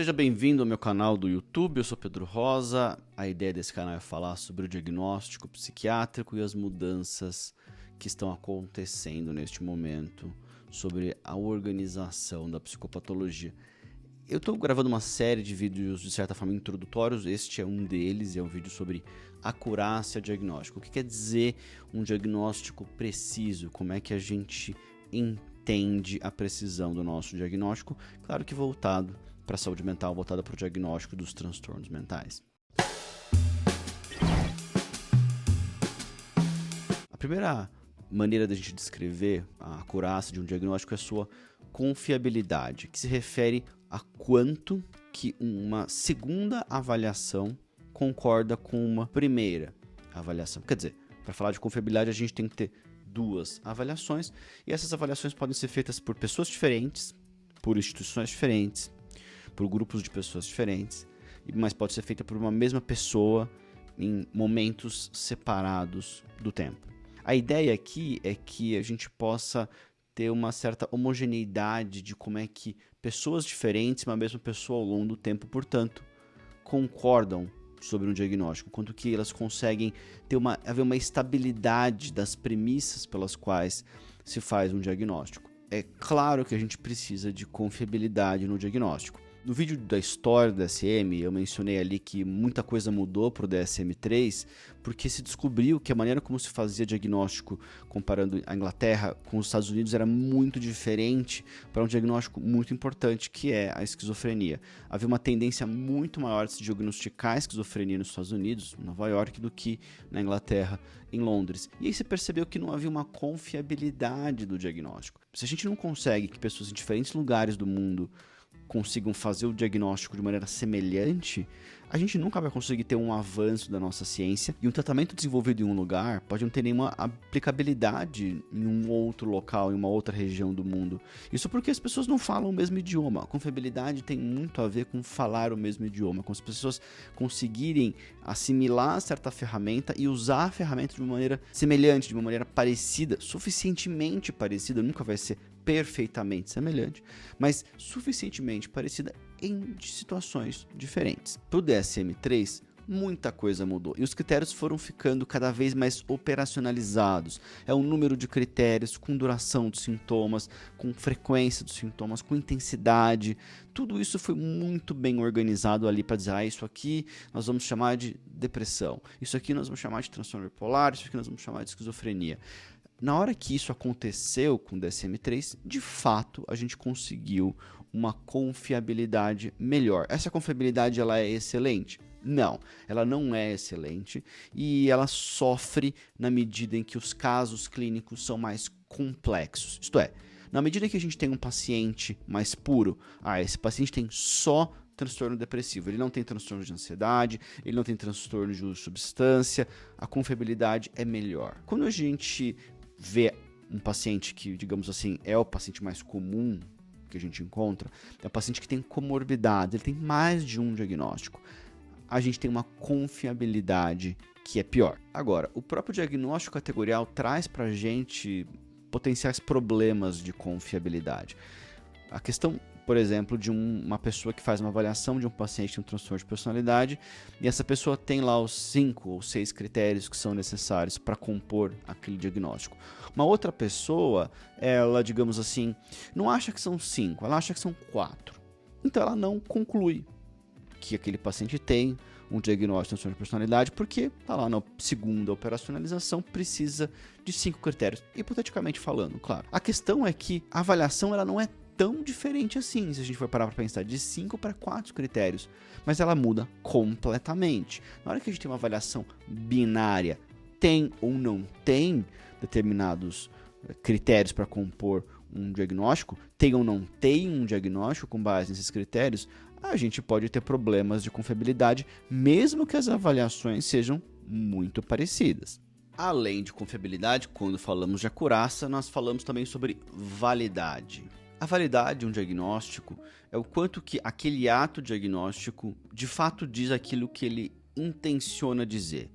Seja bem-vindo ao meu canal do YouTube, eu sou Pedro Rosa. A ideia desse canal é falar sobre o diagnóstico psiquiátrico e as mudanças que estão acontecendo neste momento, sobre a organização da psicopatologia. Eu estou gravando uma série de vídeos, de certa forma, introdutórios. Este é um deles, é um vídeo sobre acurácia diagnóstica. O que quer dizer um diagnóstico preciso? Como é que a gente entende a precisão do nosso diagnóstico? Claro que voltado para a saúde mental, voltada para o diagnóstico dos transtornos mentais. A primeira maneira da gente descrever a acurácia de um diagnóstico é a sua confiabilidade, que se refere a quanto que uma segunda avaliação concorda com uma primeira avaliação. Quer dizer, para falar de confiabilidade, a gente tem que ter duas avaliações, e essas avaliações podem ser feitas por pessoas diferentes, por instituições diferentes, por grupos de pessoas diferentes, mas pode ser feita por uma mesma pessoa em momentos separados do tempo. A ideia aqui é que a gente possa ter uma certa homogeneidade de como é que pessoas diferentes, uma mesma pessoa ao longo do tempo, portanto, concordam sobre um diagnóstico, quanto que elas conseguem haver uma estabilidade das premissas pelas quais se faz um diagnóstico. É claro que a gente precisa de confiabilidade no diagnóstico. No vídeo da história do DSM, eu mencionei ali que muita coisa mudou para o DSM-3, porque se descobriu que a maneira como se fazia diagnóstico, comparando a Inglaterra com os Estados Unidos, era muito diferente para um diagnóstico muito importante, que é a esquizofrenia. Havia uma tendência muito maior de se diagnosticar a esquizofrenia nos Estados Unidos, em Nova York, do que na Inglaterra, em Londres. E aí se percebeu que não havia uma confiabilidade do diagnóstico. Se a gente não consegue que pessoas em diferentes lugares do mundo consigam fazer o diagnóstico de maneira semelhante, a gente nunca vai conseguir ter um avanço da nossa ciência, e um tratamento desenvolvido em um lugar pode não ter nenhuma aplicabilidade em um outro local, em uma outra região do mundo. Isso porque as pessoas não falam o mesmo idioma. A confiabilidade tem muito a ver com falar o mesmo idioma, com as pessoas conseguirem assimilar certa ferramenta e usar a ferramenta de uma maneira semelhante, de uma maneira parecida, suficientemente parecida, nunca vai ser perfeitamente semelhante, mas suficientemente parecida em situações diferentes. Para o DSM-3, muita coisa mudou e os critérios foram ficando cada vez mais operacionalizados. É um número de critérios com duração dos sintomas, com frequência dos sintomas, com intensidade. Tudo isso foi muito bem organizado ali para dizer, isso aqui nós vamos chamar de depressão, isso aqui nós vamos chamar de transtorno bipolar, isso aqui nós vamos chamar de esquizofrenia. Na hora que isso aconteceu com o DSM-3, de fato, a gente conseguiu uma confiabilidade melhor. Essa confiabilidade ela é excelente? Não, ela não é excelente e ela sofre na medida em que os casos clínicos são mais complexos. Isto é, na medida que a gente tem um paciente mais puro, esse paciente tem só transtorno depressivo, ele não tem transtorno de ansiedade, ele não tem transtorno de uso de substância, a confiabilidade é melhor. Quando a gente vê um paciente que, digamos assim, é o paciente mais comum que a gente encontra, é o paciente que tem comorbidade, ele tem mais de um diagnóstico, a gente tem uma confiabilidade que é pior. Agora, o próprio diagnóstico categorial traz pra gente potenciais problemas de confiabilidade. A questão, por exemplo, de uma pessoa que faz uma avaliação de um paciente com transtorno de personalidade e essa pessoa tem lá os 5 ou 6 critérios que são necessários para compor aquele diagnóstico. Uma outra pessoa, ela, digamos assim, não acha que são 5, ela acha que são 4. Então ela não conclui que aquele paciente tem um diagnóstico de transtorno de personalidade porque está lá na segunda operacionalização, precisa de 5 critérios, hipoteticamente falando, claro. A questão é que a avaliação ela não é tão diferente assim, se a gente for parar para pensar, de 5 para 4 critérios, mas ela muda completamente. Na hora que a gente tem uma avaliação binária, tem ou não tem determinados critérios para compor um diagnóstico, tem ou não tem um diagnóstico com base nesses critérios, a gente pode ter problemas de confiabilidade, mesmo que as avaliações sejam muito parecidas. Além de confiabilidade, quando falamos de acurácia, nós falamos também sobre validade. A validade de um diagnóstico é o quanto que aquele ato diagnóstico de fato diz aquilo que ele intenciona dizer.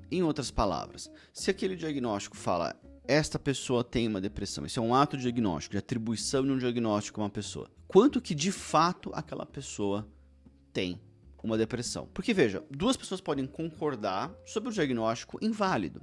Em outras palavras, se aquele diagnóstico fala esta pessoa tem uma depressão, esse é um ato diagnóstico, de atribuição de um diagnóstico a uma pessoa. quanto que de fato aquela pessoa tem uma depressão. Porque veja, duas pessoas podem concordar sobre o diagnóstico inválido.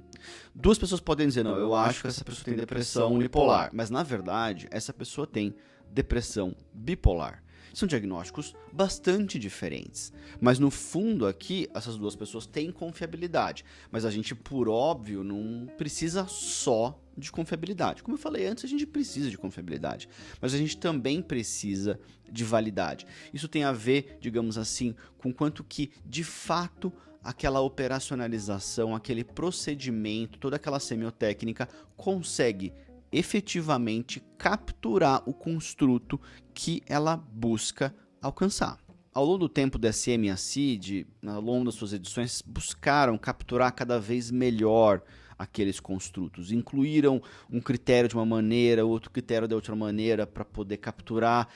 Duas pessoas podem dizer, não, eu acho que essa pessoa tem depressão unipolar, mas na verdade essa pessoa tem depressão bipolar. São diagnósticos bastante diferentes. Mas no fundo aqui, essas duas pessoas têm confiabilidade. Mas a gente, por óbvio, não precisa só de confiabilidade. Como eu falei antes, a gente precisa de confiabilidade. Mas a gente também precisa de validade. Isso tem a ver, digamos assim, com quanto que, de fato, aquela operacionalização, aquele procedimento, toda aquela semiotécnica consegue efetivamente capturar o construto que ela busca alcançar. Ao longo do tempo, o DSM e a CID, ao longo das suas edições, buscaram capturar cada vez melhor aqueles construtos. Incluíram um critério de uma maneira, outro critério de outra maneira, para poder capturar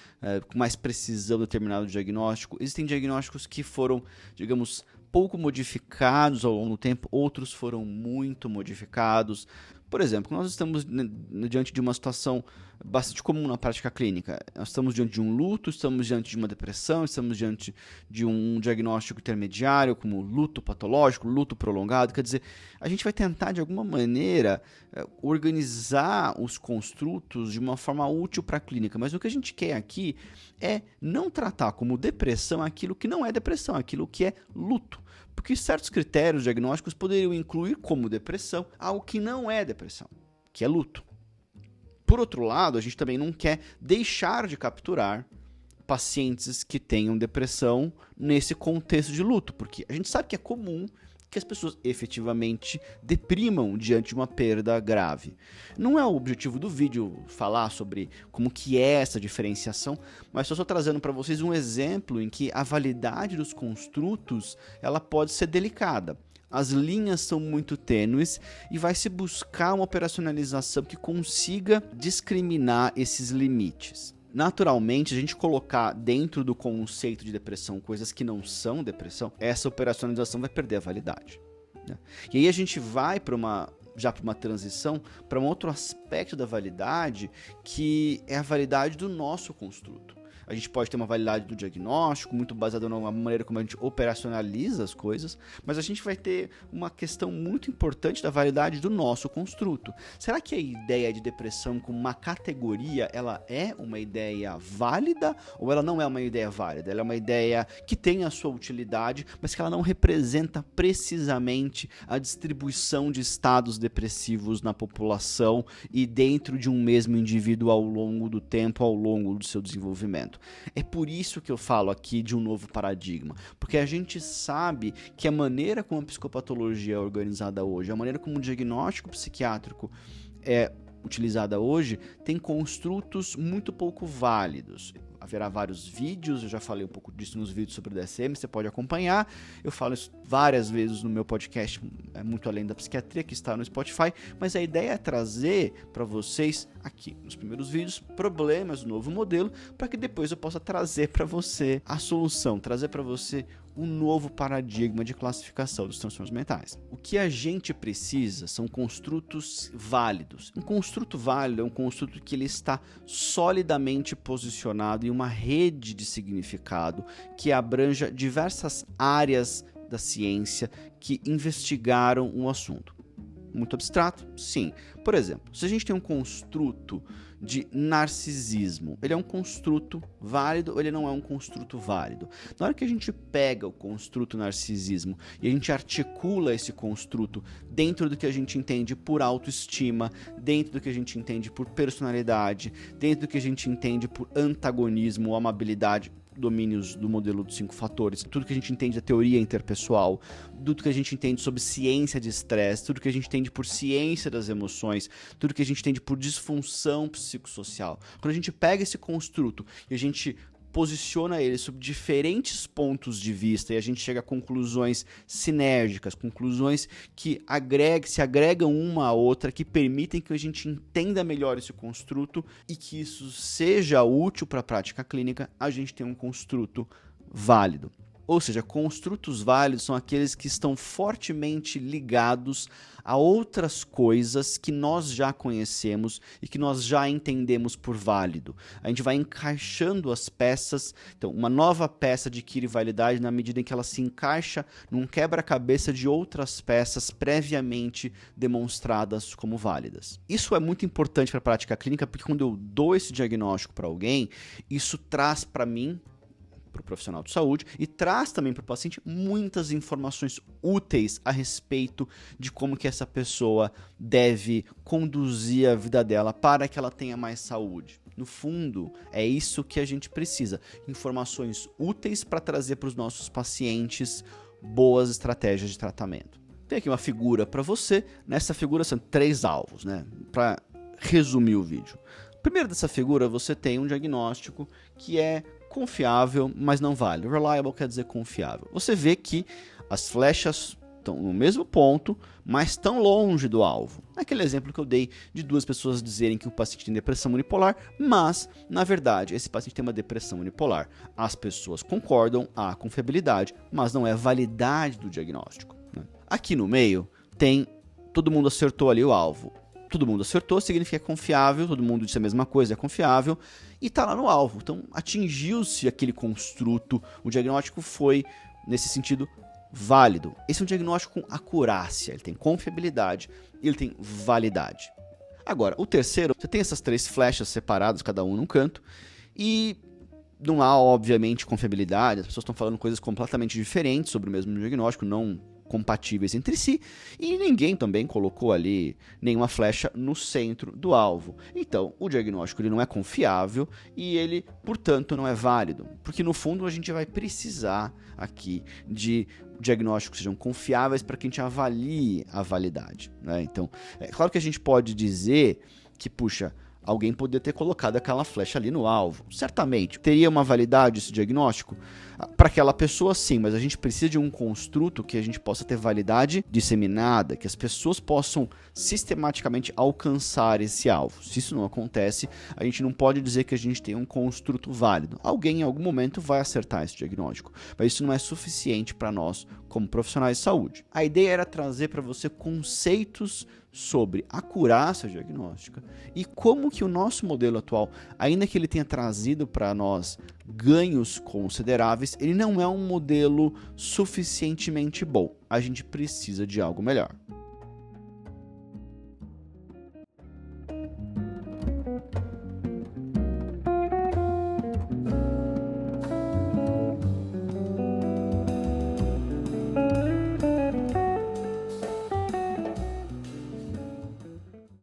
com mais precisão determinado diagnóstico. Existem diagnósticos que foram, digamos, pouco modificados ao longo do tempo, outros foram muito modificados. Por exemplo, nós estamos diante de uma situação bastante comum na prática clínica. Nós estamos diante de um luto, estamos diante de uma depressão, estamos diante de um diagnóstico intermediário, como luto patológico, luto prolongado. Quer dizer, a gente vai tentar, de alguma maneira, organizar os construtos de uma forma útil para a clínica. Mas o que a gente quer aqui é não tratar como depressão aquilo que não é depressão, aquilo que é luto. Porque certos critérios diagnósticos poderiam incluir como depressão algo que não é depressão, que é luto. Por outro lado, a gente também não quer deixar de capturar pacientes que tenham depressão nesse contexto de luto, porque a gente sabe que é comum que as pessoas efetivamente deprimam diante de uma perda grave. Não é o objetivo do vídeo falar sobre como que é essa diferenciação, mas só estou trazendo para vocês um exemplo em que a validade dos construtos ela pode ser delicada. As linhas são muito tênues e vai se buscar uma operacionalização que consiga discriminar esses limites. Naturalmente, a gente colocar dentro do conceito de depressão coisas que não são depressão, essa operacionalização vai perder a validade, né? E aí a gente vai para uma transição para um outro aspecto da validade, que é a validade do nosso construto. A gente pode ter uma validade do diagnóstico, muito baseada na maneira como a gente operacionaliza as coisas, mas a gente vai ter uma questão muito importante da validade do nosso construto. Será que a ideia de depressão como uma categoria, ela é uma ideia válida ou ela não é uma ideia válida? Ela é uma ideia que tem a sua utilidade, mas que ela não representa precisamente a distribuição de estados depressivos na população e dentro de um mesmo indivíduo ao longo do tempo, ao longo do seu desenvolvimento. É por isso que eu falo aqui de um novo paradigma, porque a gente sabe que a maneira como a psicopatologia é organizada hoje, a maneira como o diagnóstico psiquiátrico é utilizada hoje, tem construtos muito pouco válidos. Haverá vários vídeos, eu já falei um pouco disso nos vídeos sobre o DSM, você pode acompanhar. Eu falo isso várias vezes no meu podcast, Muito Além da Psiquiatria, que está no Spotify, mas a ideia é trazer para vocês, aqui nos primeiros vídeos, problemas do novo modelo, para que depois eu possa trazer para você a solução, trazer para você um novo paradigma de classificação dos transtornos mentais. O que a gente precisa são construtos válidos. Um construto válido é um construto que ele está solidamente posicionado em uma rede de significado que abranja diversas áreas da ciência que investigaram o assunto. Muito abstrato? Sim. Por exemplo, se a gente tem um construto de narcisismo, ele é um construto válido ou ele não é um construto válido? Na hora que a gente pega o construto narcisismo e a gente articula esse construto dentro do que a gente entende por autoestima, dentro do que a gente entende por personalidade, dentro do que a gente entende por antagonismo ou amabilidade, domínios do modelo dos 5 fatores, tudo que a gente entende da teoria interpessoal, tudo que a gente entende sobre ciência de estresse, tudo que a gente entende por ciência das emoções, tudo que a gente entende por disfunção psicossocial. Quando a gente pega esse construto e a gente posiciona ele sob diferentes pontos de vista e a gente chega a conclusões sinérgicas, conclusões que se agregam uma à outra, que permitem que a gente entenda melhor esse construto e que isso seja útil para a prática clínica, a gente tem um construto válido. Ou seja, construtos válidos são aqueles que estão fortemente ligados a outras coisas que nós já conhecemos e que nós já entendemos por válido. A gente vai encaixando as peças, então uma nova peça adquire validade na medida em que ela se encaixa num quebra-cabeça de outras peças previamente demonstradas como válidas. Isso é muito importante para a prática clínica, porque quando eu dou esse diagnóstico para alguém, isso traz para mim, para o profissional de saúde, e traz também para o paciente muitas informações úteis a respeito de como que essa pessoa deve conduzir a vida dela para que ela tenha mais saúde. No fundo, é isso que a gente precisa, informações úteis para trazer para os nossos pacientes boas estratégias de tratamento. Tem aqui uma figura para você, nessa figura são 3 alvos, né? Para resumir o vídeo. Primeiro dessa figura, você tem um diagnóstico que é confiável, mas não vale. Reliable quer dizer confiável. Você vê que as flechas estão no mesmo ponto, mas estão longe do alvo. Aquele exemplo que eu dei de 2 pessoas dizerem que o paciente tem depressão unipolar, mas, na verdade, esse paciente tem uma depressão unipolar. As pessoas concordam, há confiabilidade, mas não é validade do diagnóstico, né? Aqui no meio tem, todo mundo acertou ali o alvo. Todo mundo acertou, significa que é confiável, todo mundo disse a mesma coisa, é confiável, e está lá no alvo. Então, atingiu-se aquele construto, o diagnóstico foi, nesse sentido, válido. Esse é um diagnóstico com acurácia, ele tem confiabilidade e ele tem validade. Agora, o terceiro, você tem essas 3 flechas separadas, cada um num canto, e não há, obviamente, confiabilidade, as pessoas estão falando coisas completamente diferentes sobre o mesmo diagnóstico, não compatíveis entre si, e ninguém também colocou ali nenhuma flecha no centro do alvo. Então, o diagnóstico ele não é confiável e ele, portanto, não é válido, porque no fundo a gente vai precisar aqui de diagnósticos que sejam confiáveis para que a gente avalie a validade, né? Então, é claro que a gente pode dizer que, puxa, alguém poderia ter colocado aquela flecha ali no alvo. Certamente, teria uma validade esse diagnóstico? Para aquela pessoa, sim, mas a gente precisa de um construto que a gente possa ter validade disseminada, que as pessoas possam sistematicamente alcançar esse alvo. Se isso não acontece, a gente não pode dizer que a gente tem um construto válido. Alguém, em algum momento, vai acertar esse diagnóstico, mas isso não é suficiente para nós, como profissionais de saúde. A ideia era trazer para você conceitos sobre acurácia diagnóstica e como que o nosso modelo atual, ainda que ele tenha trazido para nós ganhos consideráveis, ele não é um modelo suficientemente bom. A gente precisa de algo melhor.